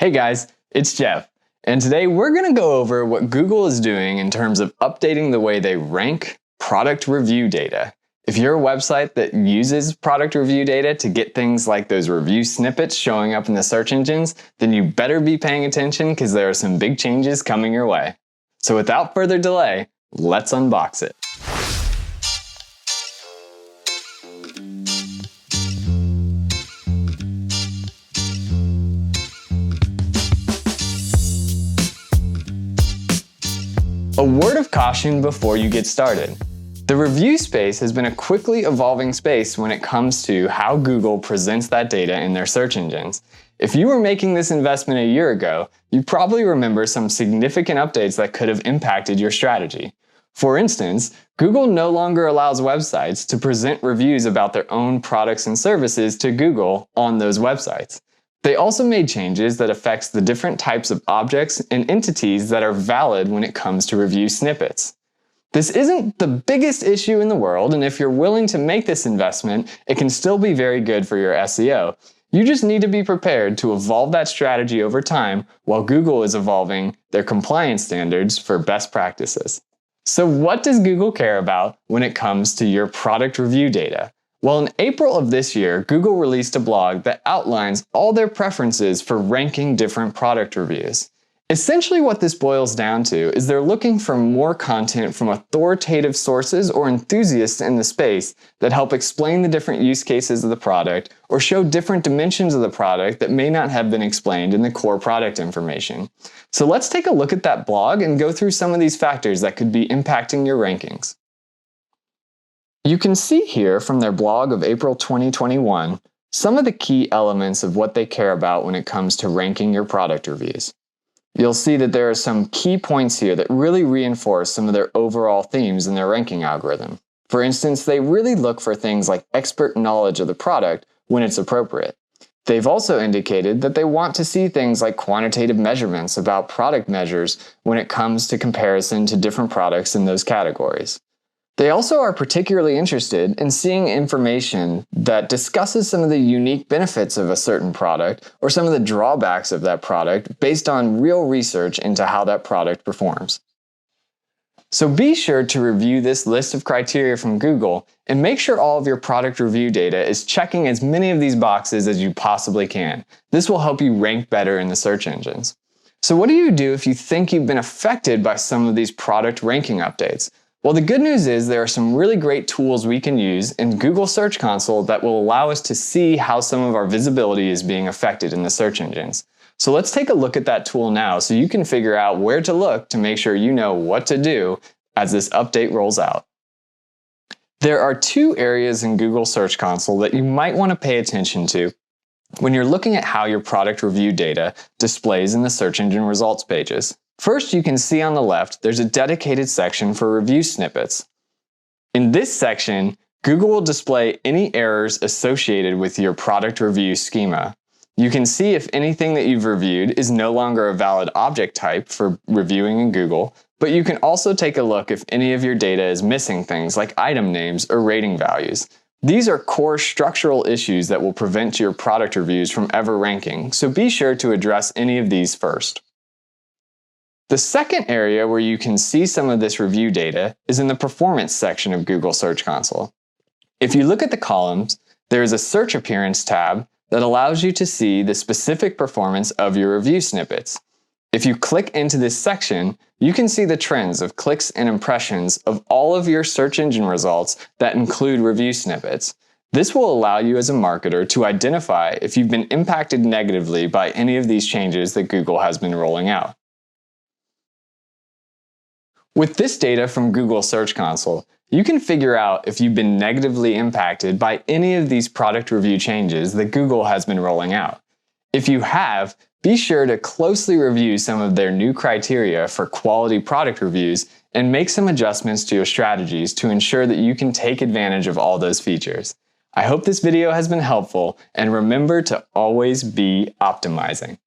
Hey guys, it's Jeff, and today we're going to go over what Google is doing in terms of updating the way they rank product review data. If you're a website that uses product review data to get things like those review snippets showing up in the search engines, then you better be paying attention because there are some big changes coming your way. So without further delay, let's unbox it. A word of caution before you get started. The review space has been a quickly evolving space when it comes to how Google presents that data in their search engines. If you were making this investment a year ago, you probably remember some significant updates that could have impacted your strategy. For instance, Google no longer allows websites to present reviews about their own products and services to Google on those websites. They also made changes that affects the different types of objects and entities that are valid when it comes to review snippets. This isn't the biggest issue in the world, and if you're willing to make this investment, it can still be very good for your SEO. You just need to be prepared to evolve that strategy over time while Google is evolving their compliance standards for best practices. So what does Google care about when it comes to your product review data? Well, in April of this year, Google released a blog that outlines all their preferences for ranking different product reviews. Essentially what this boils down to is they're looking for more content from authoritative sources or enthusiasts in the space that help explain the different use cases of the product or show different dimensions of the product that may not have been explained in the core product information. So let's take a look at that blog and go through some of these factors that could be impacting your rankings. You can see here from their blog of April 2021 some of the key elements of what they care about when it comes to ranking your product reviews. You'll see that there are some key points here that really reinforce some of their overall themes in their ranking algorithm. For instance, they really look for things like expert knowledge of the product when it's appropriate. They've also indicated that they want to see things like quantitative measurements about product measures when it comes to comparison to different products in those categories. They also are particularly interested in seeing information that discusses some of the unique benefits of a certain product or some of the drawbacks of that product based on real research into how that product performs. So be sure to review this list of criteria from Google and make sure all of your product review data is checking as many of these boxes as you possibly can. This will help you rank better in the search engines. So what do you do if you think you've been affected by some of these product ranking updates? Well, the good news is there are some really great tools we can use in Google Search Console that will allow us to see how some of our visibility is being affected in the search engines. So let's take a look at that tool now so you can figure out where to look to make sure you know what to do as this update rolls out. There are two areas in Google Search Console that you might want to pay attention to when you're looking at how your product review data displays in the search engine results pages. First, you can see on the left, there's a dedicated section for review snippets. In this section, Google will display any errors associated with your product review schema. You can see if anything that you've reviewed is no longer a valid object type for reviewing in Google, but you can also take a look if any of your data is missing things like item names or rating values. These are core structural issues that will prevent your product reviews from ever ranking, so be sure to address any of these first. The second area where you can see some of this review data is in the performance section of Google Search Console. If you look at the columns, there is a search appearance tab that allows you to see the specific performance of your review snippets. If you click into this section, you can see the trends of clicks and impressions of all of your search engine results that include review snippets. This will allow you as a marketer to identify if you've been impacted negatively by any of these changes that Google has been rolling out. With this data from Google Search Console, you can figure out if you've been negatively impacted by any of these product review changes that Google has been rolling out. If you have, be sure to closely review some of their new criteria for quality product reviews and make some adjustments to your strategies to ensure that you can take advantage of all those features. I hope this video has been helpful, and remember to always be optimizing.